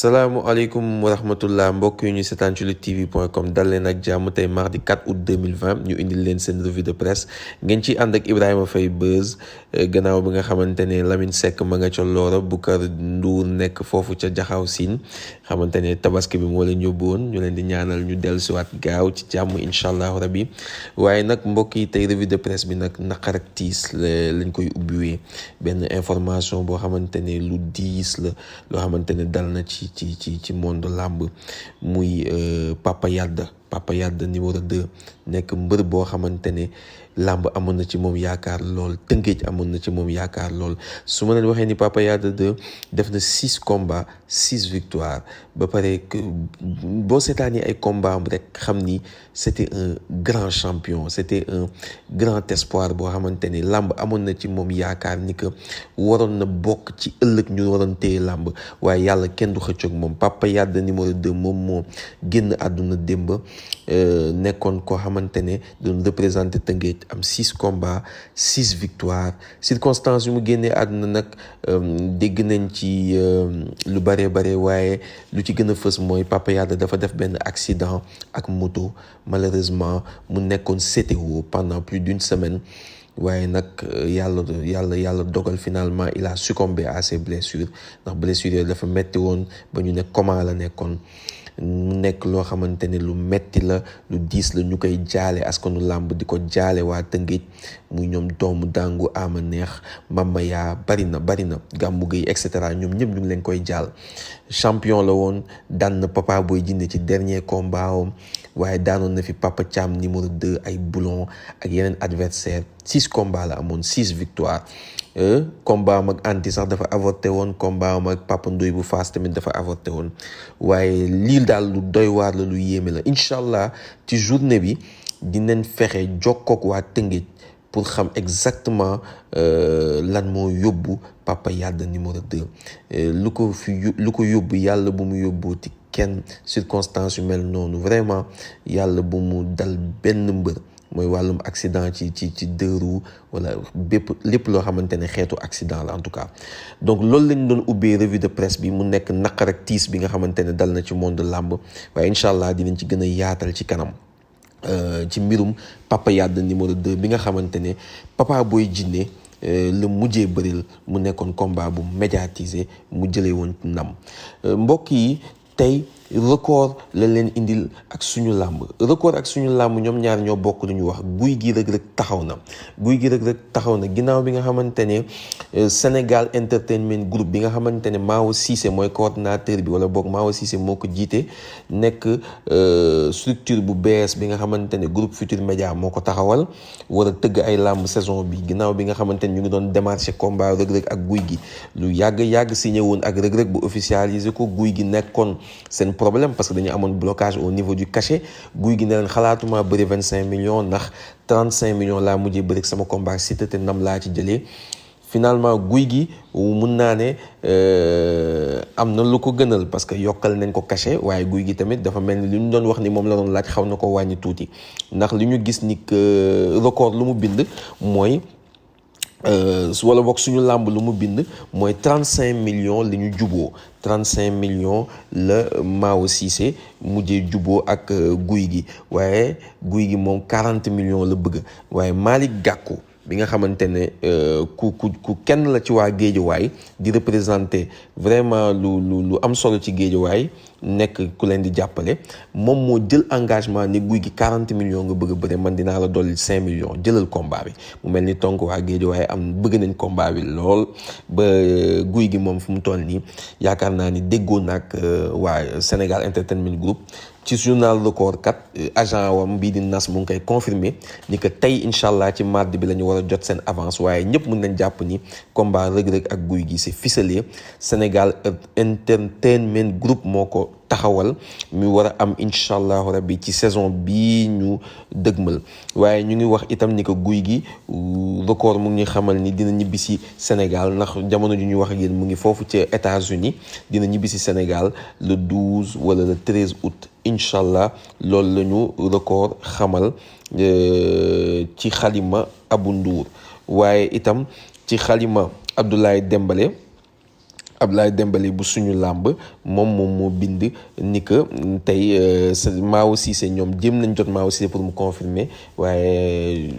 salaamualeykum wa rahmatullah mbokk yi ñu seetaan ci luttetv.com dal leen ak jàmm tey mardi 4 août 2020 ñu indil leen seen revue de presse ngeen ciy ànd ak Ibrahima Faye Beuz gannaaw bi nga xamante ne Lamine Seck ma nga ca Loora Boucar Ndour nekk foofu ca Jaxaaw Siin xamante ne tabaski bi moo leen yóbbu woon ñu leen di ñaanal ñu dellusiwaat gaaw ci jàmm incha allahu rabi waaye nag mbokk yi tey revue de presse bi nag naqar ak tiis lañ koy ubbiwee benn information boo xamante ne lu diis la loo xamante ne dal na ci monde làmb muy Papa Yade numéro 2 nekk mbër boo xamante ne làmb amoon na ci moom yaakaar lool Tëngéej amoon na ci moom yaakaar lool su ma leen waxee ni Papa Yade 2 def na 6 combats 6 victoires ba pare boo seetaanee ay combats am rek xam ni c'était un grand champion c'était un grand espoir boo xamante ne làmb amoon na ci moom yaakaar ni que waroon na bokk ci ëllëg ñu waroon téye làmb waaye yàlla kenn du xëccoog moom Papa Yade numéro 2 moom moo génn àdduna démb nekkoon koo xamante ne doon représenté Tëngéej am 6 combats 6 victoires circonstances yu mu génnee àdduna nag dégg nañ ci lu bare waaye lu ci gën a fës mooy Papa Yade dafa def benn accident ak moto malheureusement mu nekkoon CTO pendant plus d'une semaine waaye nag yàlla dogal finalement il a succombé à ses blessures ndax blessures yooyu dafa metti woon ba ñu ne coma la nekkoon mu nekk loo xamante ne lu metti la lu diis la ñu koy jaale askanu làmb di ko jaale waa Tëngéej muy ñoom doomu dàngu ama neex mama yaa bari na gàmmu gay et cetera ñoom ñëpp ñu ngi leen koy jaal champion la woon daan na Papa Boy Djiné ci dernier combat am waaye daanoon na fi Papa Thiam numéro 2 ay boulon ak yeneen adversaire 6 combats la amoon 6 victoires combat am ak anti sax dafa avorté woon combat am ak Papa Ndoy bu Fass tamit dafa avorté woon waaye lii daal lu doy waar la lu yéeme la incha allah ci journée bi dinañ fexe jokkook waa Tëngéej pour xam exactement lan moo yóbbu Papa Yade numéro 2 lu ko yóbbu yàlla bu mu yóbbooti kenn circonstance yu mel noonu vraiment yàlla bu mu dal benn mbër mooy wàllum accident ci deux roues wala lépp loo xamante ne xeetu accident la en tout cas donc loolu lañ doon ubbee revue de presse bi mu nekk naqar ak tiis bi nga xamante ne dal na ci monde làmb waaye incha allah dinañ ci gën a yaatal ci kanam ci mbirum Papa Yade numéro 2 bi nga xamante ne Papa Boy Djiné la mujjee bëril mu nekkoon combat bu médiatisé mu jëlee woon ndam mbokk yi tey record la leen indil ak suñu làmb record ak suñu làmb ñoom ñaar ñoo bokk lu ñu wax guy gi Reug Reug taxaw na ginnaaw bi nga xamante ne Sénégal Entertainment Group bi nga xamante ne Mao Cissé mooy coordinateur bi wala boog Mao Cissé moo ko jiite nekk structure bu bees bi nga xamante ne groupe Futur Média moo ko taxawal war a tëgg ay làmb saison bi ginnaaw bi nga xamante ne ñu ngi doon démarché combat Reug Reug ak guy gi lu yàgg signé woon ak Reug Reug bu officialisé ko guy gi nekkoon seen problème parce que dañu amoon blocage au niveau du cachet guy gi ne leen xalaatuma bëri 25 millions ndax 35 millions laa mujjee bëri sama combat Siteu te ndam laa ci jëlee finalement guy gi mun naa ne am na lu ko gënal parce que yokkal nañ ko cachet waaye guy gi tamit dafa mel ni li ñu doon wax ni moom la doon laaj xaw na ko wàññi tuuti ndax li ñu gis ni que record lu mu bind mooy wala boog suñu làmb lu mu bind mooy 35 millions li ñu juboo 35 millions la Mao Cissé mujjee juboo ak guy gi waaye guy gi moom 40 millions la bëgg waaye Malick Gakou bi nga xamante ne ku kenn la ci waa Géejawaay di représenter vraiment lu am solo ci Géejawaay nekk ku leen di jàppale moom moo jël engagement ni guy gi 40 millions nga bëgg a bëre man dinaa la dolli 5 millions jëlal combat bi mu mel ni tonk waa Géejawaay bëgg nañ combat bi lool ba guy gi moom fu mu toll nii yaakaar naa ni déggoo nag waa Sénégal Entertainment Group ci journal record kat agent wam bii di nas mu ngi koy confirmer ni que tey incha allah ci mardi bi la ñu war a jot seen avance waaye ñëpp mën nañ jàpp ni combat Reug Reug ak guy gi c'est ficelé Sénégal Entertainment Group moo ko taxawal mi war a am incha allahu rabbi ci saison bii ñu dëgmal waaye ñu ngi wax itam ni que guy gi record mu ngi xamal ni dina ñibbisi Sénégal ndax jamono ju ñu wax ak yéen mu ngi foofu ca États-Unis dina ñibbisi Sénégal le 12 wala le 13 août incha allah loolu la ñu record xamal ci xalima Abou Ndour waaye itam ci xalima Abdoulaye Dembélé Abdoulaye Dembélé bu suñu làmb moom moo bind ni que tey Mao Cissé ñoom jéem nañ jot Mao Cissé pour mu confirmer waaye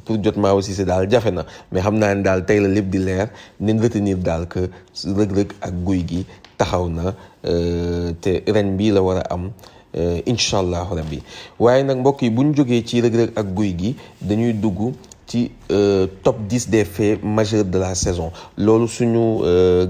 pour jot Mao Cissé daal jafe na mais xam naa ne daal tey la lépp di leer nañ retenir daal que Reug Reug ak Gouye Gui taxaw na te ren bii la war a am incha allahu rabbi. waaye nag mbokk yi bu ñu jógee ci Reug Reug ak Gouye Gui dañuy dugg ci top 10 des faits majeurs de la saison loolu suñu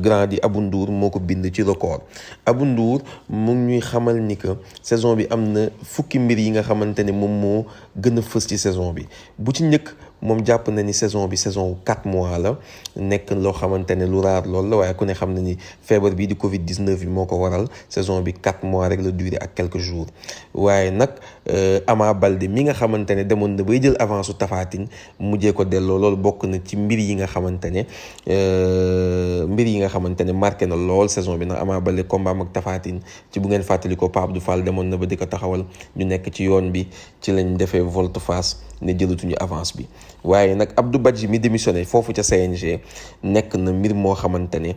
grand di Abou Ndour moo ko bind ci record. Abou Ndour mu ngi ñuy xamal ni que saison bi am na fukki mbir yi nga xamante ne moom moo gën a fës ci saison bi. bu ci njëkk moom jàpp na ni saison bi saison 4 mois la nekk loo xamante ne lu raar lool la waaye ku ne xam na ni feebar bii di Covid 19 bi moo ko waral saison bi 4 mois rek la durée ak quelques jours. waaye nag Ama Baldé mi nga xamante ne demoon na bay jël avance su Tapha Tine mujjee ko delloo loolu bokk na ci mbir yi nga xamante ne marqué na lool saison bi ndax Ama Baldé combat ak Tapha Tine ci bu ngeen fàttali ko Pape Abdou Fall demoon na ba di ko taxawal ñu nekk ci yoon bi ci lañ defee volte-face ne jëlatuñu avance bi. waaye nag Abdou Badji mi démissionné foofu ca CNG nekk na mbir moo xamante ne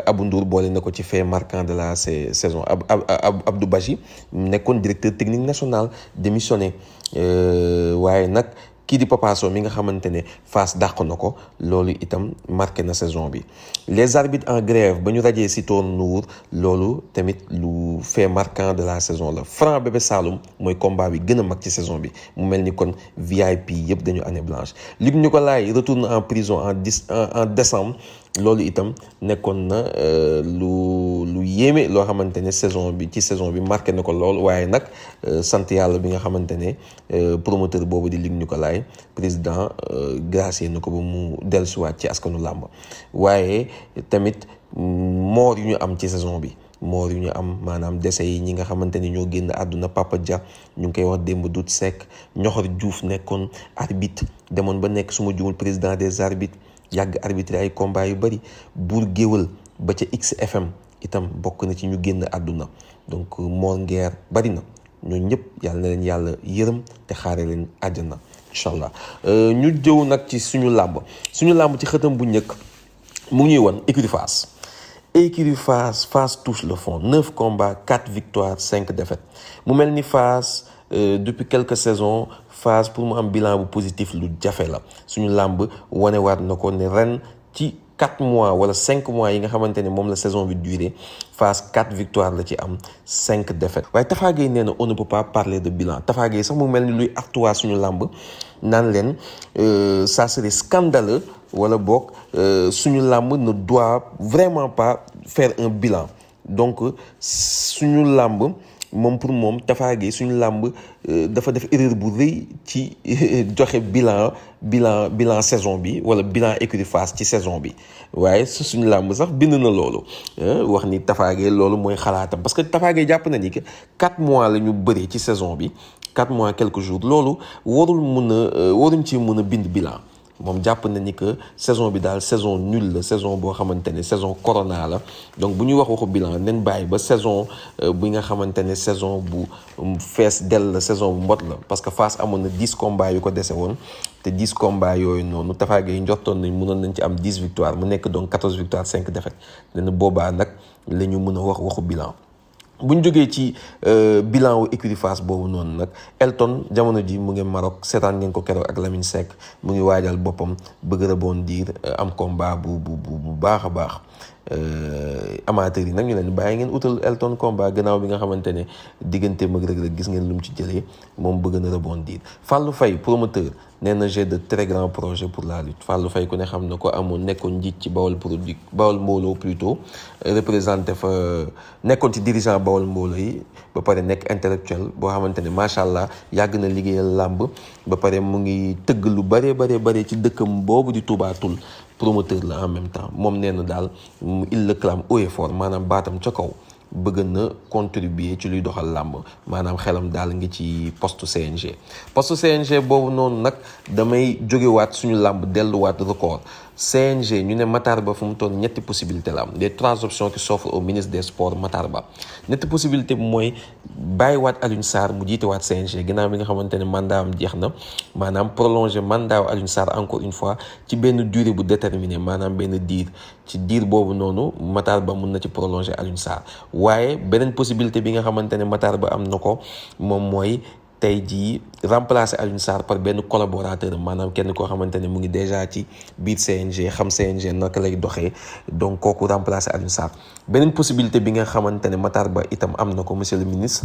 Abou Ndour boole na ko ci fait marquant de la saison. Abdou Badji nekkoon directeur technique national démissionné waaye nag kii di Papa Sow mi nga xamante ne Fass dàq na ko loolu itam marqué na saison bi. les arbitres en grève ba ñu rajee Sitor Ndour loolu tamit lu fait marquant de la saison la. Franc Bébé Saloum mooy combat bi gën a mag ci saison bi mu mel ni kon VIP yëpp dañu année blanche. Luc Nicolaï retourne en prison en décembre loolu itam nekkoon na lu yéeme loo xamante ne saison bi marqué na ko lool waaye nag sant yàlla bi nga xamante ne promoteur boobu di Luc Nicolaï président gracier na ko ba mu dellusiwaat ci askanu làmb. waaye tamit moor yu ñu am ci saison bi maanaam décès yi ñi nga xamante ni ñoo génn àdduna. Papa Dia ñu ngi koy wax démb Dout Seck, Ñoxor Diouf nekkoon arbitre demoon ba nekk suma jumul président des arbitres yàgg arbitre ay combat yu bëri. Buur Géwël ba ca XFM itam bokk na ci ñu génn àdduna donc Mor Nguer bari na ñooñu ñëpp yàlla na leen yàlla yërëm te xaare leen àjjana incha allah. ñu jëw nag ci suñu làmb ci xëtam bu njëkk mu ñuy wan écurie Fass touche le fond 9 combats 4 victoires 5 défaites mu mel ni Fass depuis quelques saisons Fass pour mu am bilan bu positif lu jafe la. suñu làmb wanewaat na ko ne ren ci 4 mois wala 5 mois yi nga xamante ne moom la saison bi durée Fass 4 victoires la ci am 5 défaites. waaye Tafa Gueye nee na on ne peut pas parler de bilan. Tafa Gueye sax mu mel ni luy artuwaa suñu làmb naan leen ça serait scandaleux wala boog suñu làmb ne doit vraiment pas faire un bilan. donc suñu làmb moom pour moom Tafa Gueye suñu làmb dafa def erreur bu rëy ci joxe bilan saison bi wala bilan écurie Fass ci saison bi. waaye suñu làmb sax bind na loolu wax ni Tafa Gueye loolu mooy xalaatam parce que Tafa Gueye jàpp na ni que 4 mois la ñu bëree ci saison bi 4 mois quelques jours loolu waruñ ci mën a bind bilan. moom jàpp na ni que saison bi daal saison nulle la saison boo xamante ne saison corona la donc bu ñuy waxu bilan nen bàyyi ba saison bi nga xamante ne saison bu fees dell la saison bu mbot la parce que Fass amoon na 10 combats yu ko dese woon te 10 combats yooyu noonu Tafa Gueye njortoon nañ mënoon nañ ci am 10 victoires mu nekk donc 14 victoires 5 défaites nee na boobaa nag la ñu mën a waxu bilan. bu ñu jógee ci bilan wu écurie Fass boobu noonu nag Elton jamono ji mu ngi Maroc seetaan ngeen ko keroog ak Lamine Seck mu ngi waajal boppam bëgg rebondir am combat bu baax a baax. amateurs yi nag ñu leen bàyyi ngeen utal Elton combat gannaaw bi nga xamante ne diggante mag rek gis ngeen lu mu ci jëlee moom bëgg na rebondir. Fallou Faye promoteur nee na j'ai de très grands projets pour la lutte. Fallou Faye ku ne xam na ko amoon nekkoon njiit ci Bawol Mbooloo plutôt représenté fa nekkoon ci dirigeant Bawol Mbooloo yi ba pare nekk intellectuel boo xamante ne macha allah yàgg na liggéeyal làmb ba pare mu ngi tëgg lu bare ci dëkkam boobu di Touba Toul. promoteur la en même temps moom nee na daal il le clame haut et fort maanaam baatam ca kaw bëgg na contribuer ci luy doxal làmb maanaam xelam daal ngi ci poste CNG boobu noonu nag damay jógewaat suñu làmb delluwaat record CNG ñu ne Matar Ba fu mu toll ñetti possibilité la am les 3 options qui s'offrent au ministre des sports Matar Ba ñetti possibilité bi mooy bàyyiwaat Alioune Sarr mu jiitewaat CNG ginnaaw bi nga xamante ne mandat am jeex na maanaam prolonger mandat Alioune Sarr encore une fois ci benn durée bu déterminée maanaam benn diir ci diir boobu noonu Matar Ba mun na ci prolonger Alioune Sarr waaye beneen possibilité bi nga xamante ne Matar Ba am na ko moom mooy tey jii remplacer Alioune Sarr par benn collaborateur maanaam kenn koo xamante ne mu ngi déjà ci biir CNG xam CNG naka lay doxee donc kooku remplacer Alioune Sarr beneen possibilité bi nga xamante ne Matar Ba itam am na ko monsieur le ministre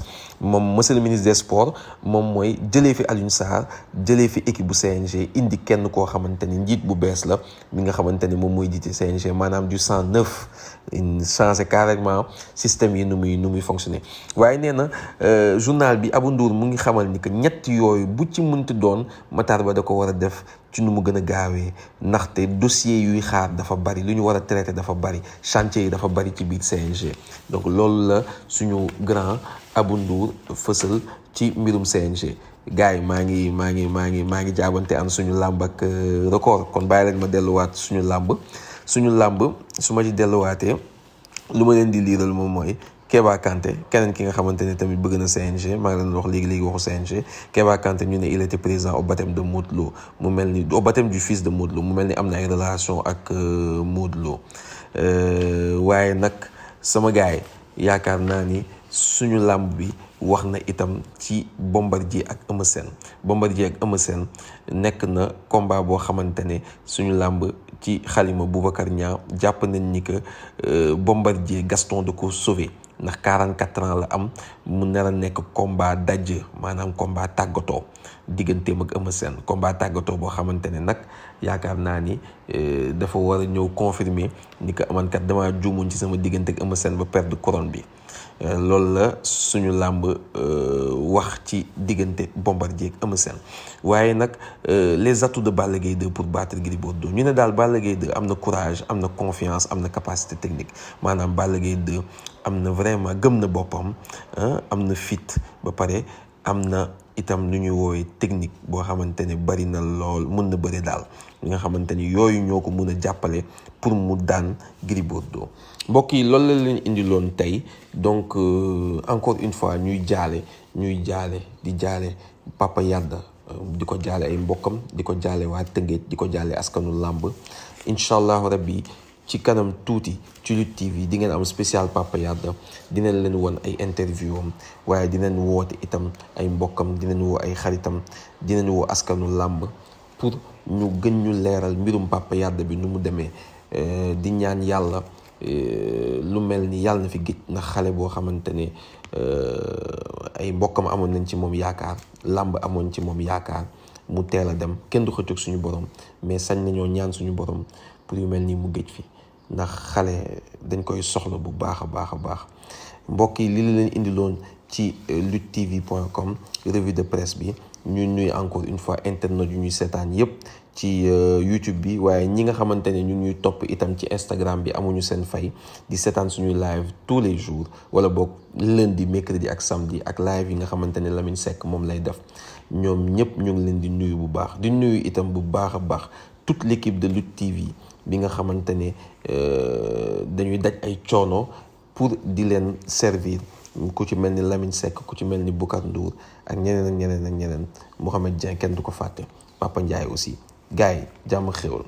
des sports moom mooy jëlee fi Alioune Sarr jëlee fi équipe bu CNG indi kenn koo xamante ni njiit bu bees la mi nga xamante ne moom mooy jiite CNG maanaam du sang neuf changé carrément système yi nu muy fonctionner waaye nee na journal bi Abou Ndour mu ngi xamal ni que ñett yooyu bu ci mënti doon Matar Ba da ko war a def ci nu mu gën a gaawee ndaxte dossier yuy xaar dafa bari lu ñu war a traité dafa bari chantier yi dafa bari ci biir CNG donc loolu la suñu grand Abou Ndour fësal ci mbirum CNG gars yi maa ngi jaabante am suñu làmb ak record kon bàyyi leen ma delluwaat suñu làmb su ma ci delluwaatee lu ma leen di liiral moom mooy Keba Kanté keneen ki nga xamante ne tamit bëgg na CNG maa ngi leen wax léegi waxu CNG Keba Kanté ñu ne il était présent au baptême de Modou Lo mu mel ni au baptême du fils de Modou Lo mu mel ni am na ay relation ak Modou Lo waaye nag sama gars yi yaakaar naa ni suñu làmb bi wax na itam ci Bombardier ak Eumeu Sène nekk na combat boo xamante ne suñu làmb ci xalima Boubacar Niang jàpp nañ ni que Bombardier Gaston da ko sauvé ndax 44 ans la am mu nar a nekk combat dajj maanaam combat tàggatoo digganteem ak Eumeu Sène combat tàggatoo boo xamante ne nag yaakaar naa ni dafa war a ñëw confirmer ni que man kat damaa juumoon ci sama diggante ak Eumeu Sène ba perdre couronne bi loolu la suñu làmb wax ci diggante Bombardier ak Eumeu Sène waaye nag les atouts de Balla Gaye 2 pour battre Gris Bordeaux ñu ne daal Balla Gaye 2 am na courage am na confiance am na capacité technique maanaam Balla Gaye 2 am na vraiment gëm na boppam am na fit ba pare am na itam lu ñuy woowee technique boo xamante ne bari na lool mën na bëri daal li nga xamante ni yooyu ñoo ko mën a jàppale pour mu daan Gris Bordeaux mbokk yi loolu la leen indiloon tey donc encore une fois ñuy jaale di jaale Papa Yada di ko jaale ay mbokkam di ko jaale waa Tëngéej di ko jaale askanu làmb incha allahu rabbi ci kanam tuuti ci Lutte TV di ngeen am spécial Papa Yada dinañ leen won ay interview am waaye dinañ woote itam ay mbokkam dinañ woo ay xaritam dinañ woo askanu làmb pour ñu gën ñu leeral mbirum Papa Yada bi nu mu demee di ñaan yàlla lu mel ni yàlla na fi géej ndax xale boo xamante ne ay mbokkam amoon nañ ci moom yaakaar làmb amoon ci moom yaakaar mu teel a dem kenn du xëccoog suñu borom mais sañ nañoo ñaan suñu borom pour yu mel nii mu géej fi ndax xale dañ koy soxla bu baax a baax mbokk yi li la leen indiloon ci luttetv.com revue de presse bi ñu nuy encore une fois internet yu ñuy seetaan yépp ci YouTube bi waaye ñi nga xamante ne ñu ñuy topp itam ci Instagram bi amuñu seen fay di seetaan suñuy live tous les jours wala boog lundi mercredi ak samedi ak live yi nga xamante ne Lamine Seck moom lay def ñoom ñëpp ñu ngi leen di nuyu bu baax di nuyu itam bu baax a baax toute l'équipe de Lutte TV bi nga xamante ne dañuy daj ay coono pour di leen servir ku ci mel ni Lamine Seck ku ci mel ni Boucar Ndour ak ñeneen Mohamed Dieng kenn du ko fàtte Papa Ndiaye aussi gars yi jàmm xéwal